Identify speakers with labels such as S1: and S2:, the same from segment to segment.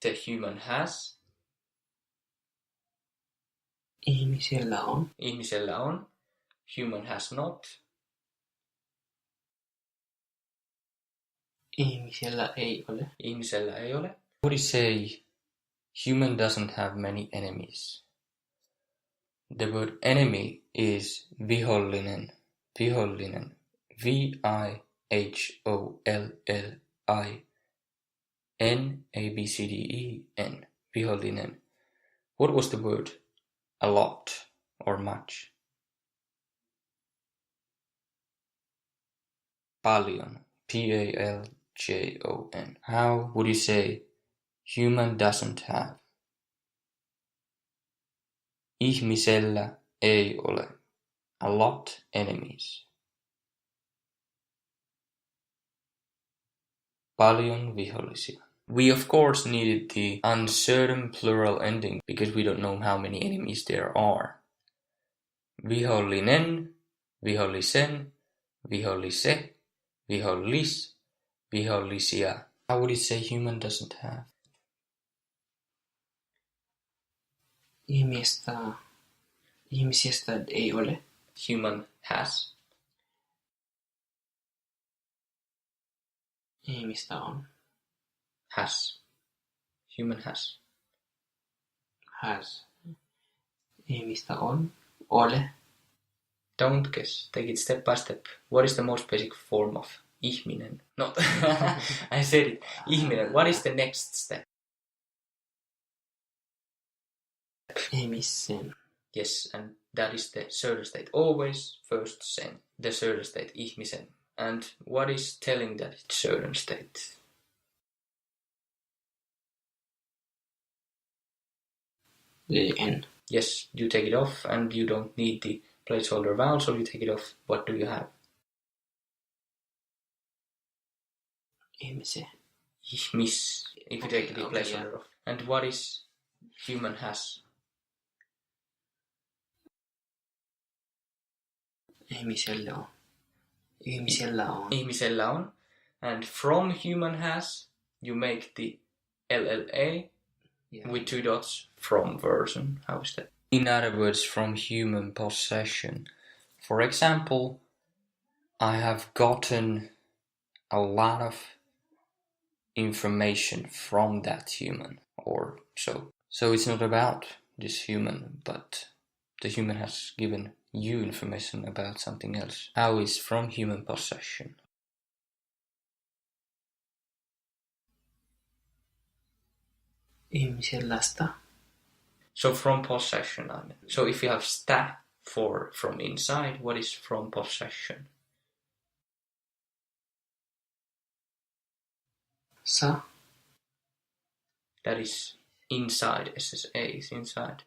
S1: the human has.
S2: Ihmisellä on.
S1: Ihmisellä on. Human has not.
S2: Ihmisellä ei ole.
S1: Ihmisellä ei ole. Would you say human doesn't have many enemies? The word enemy is vihollinen. Vihollinen. V-I-H-O-L-L-I-N A-B-C-D-E-N. Vihollinen. What was the word? A lot or much? Paljon. P-A-L-J-O-N. How would you say human doesn't have? Ihmisellä ei ole. A lot enemies. Paljon vihollisia. We of course needed the uncertain plural ending because we don't know how many enemies there are. Vihollinen, vihollisen, vihollise, vihollis, vihollisia. How would you say human doesn't have?
S2: Ihmisistä ei ole.
S1: Human has.
S2: Ihmistä on.
S1: Has. Human has.
S2: Has. Ihmistä on. Ole.
S1: Don't guess. Take it step by step. What is the most basic form of ihminen? No, I said it. Ihminen. What is the next step?
S2: Ihmisen.
S1: Yes, and that is the certain state. Always first sen. The certain state, ihmisen. And what is telling that it's certain state?
S2: The N.
S1: Yes, you take it off and you don't need the placeholder vowel, so you take it off. What do you have?
S2: Ihmisen.
S1: Ihmis, if you take the placeholder off. And what is human has?
S2: Ihmisellä on. Ihmisellä on.
S1: Ihmisellä on. And from human has, you make the LLA with 2 dots from version. How is that? In other words, from human possession. For example, I have gotten a lot of information from that human, or so. So it's not about this human, but the human has given you information about something else. How is from human possession?
S2: Ihmisellästä.
S1: So from possession, I mean. So if you have sta for from inside, what is from possession?
S2: Sa.
S1: That is inside. SSA is inside.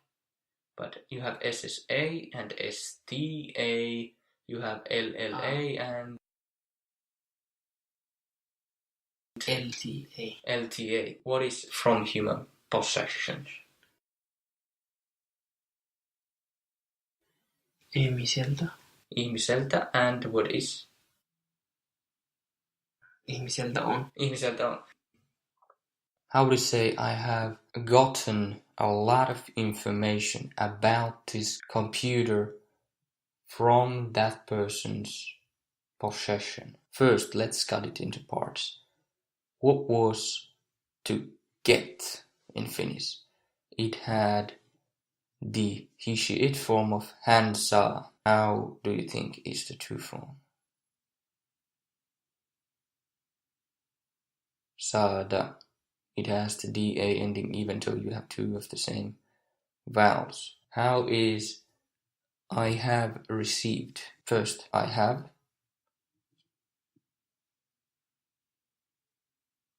S1: But you have SSA and STA, you have LLA and
S2: LTA.
S1: LTA. What is from human possession?
S2: Ihmiseltä.
S1: Ihmiseltä, and what is?
S2: Ihmiseltä on.
S1: Ihmiseltä on. How would you say I have gotten a lot of information about this computer from that person's possession? First, let's cut it into parts. What was to get in Finnish? It had the he, she, it form of hän saa. How do you think is the true form? Saada. It has the DA ending even though you have 2 of the same vowels. How is I have received? First, I have.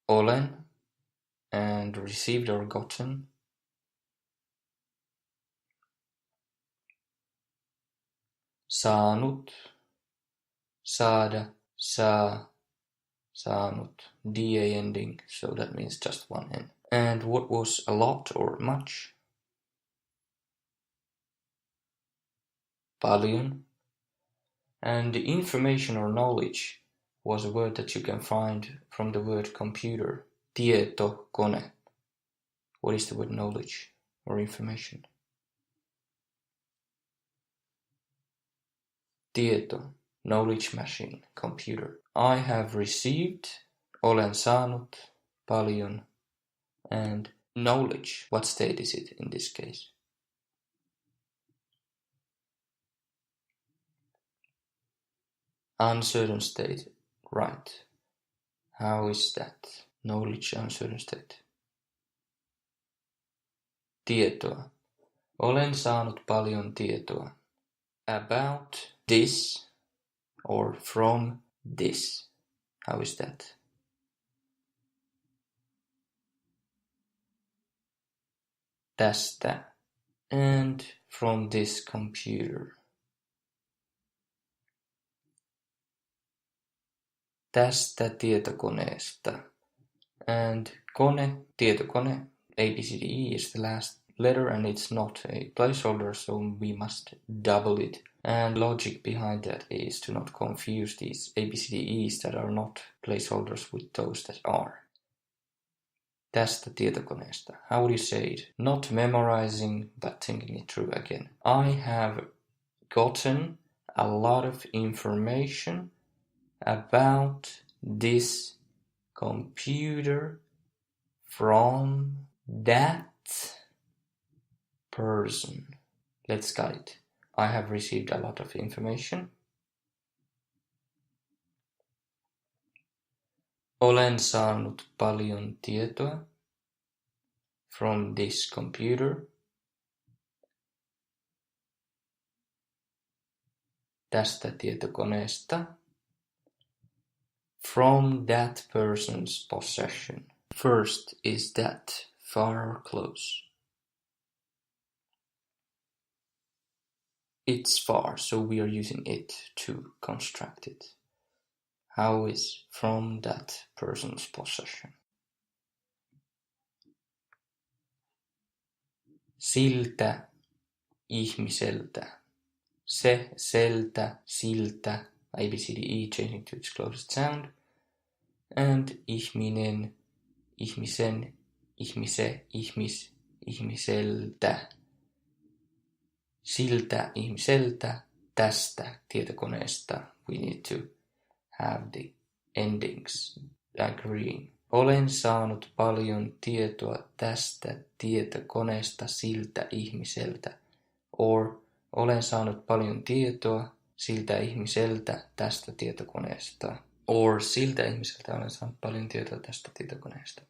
S1: Olen. And received or gotten. Saanut. Saada. Saa. Saanut. DA ending, so that means just 1 N. And what was a lot or much? Paljon. And the information or knowledge was a word that you can find from the word computer. Tietokone. What is the word knowledge or information? Tieto, knowledge machine, computer. I have received, olen saanut, paljon, and knowledge. What state is it in this case? Uncertain state, right. How is that? Knowledge, uncertain state. Tietoa. Olen saanut paljon tietoa. About this or from this. How is that? Tästä and from this computer. Tästä tietokoneesta. And kone, tietokone, ABCDE is the last letter and it's not a placeholder, so we must double it. And logic behind that is to not confuse these ABCDEs that are not placeholders with those that are. Tästä tietokoneesta. How would you say it? Not memorizing, but thinking it through again. I have gotten a lot of information about this computer from that person. Let's cut it. I have received a lot of information. Olen saanut paljon tietoa from this computer. Tästä tietokoneesta. From that person's possession. First, is that far or close? It's far, so we are using it to construct it. How is from that person's possession? Siltä ihmiseltä. Se, seltä, siltä. ABCDE changing to its closest sound. And ihminen, ihmisen, ihmise, ihmis, ihmiseltä. Siltä ihmiseltä, tästä tietokoneesta. We need to have the endings agreeing. Olen saanut paljon tietoa tästä tietokoneesta siltä ihmiseltä. Or olen saanut paljon tietoa siltä ihmiseltä tästä tietokoneesta. Or siltä ihmiseltä olen saanut paljon tietoa tästä tietokoneesta.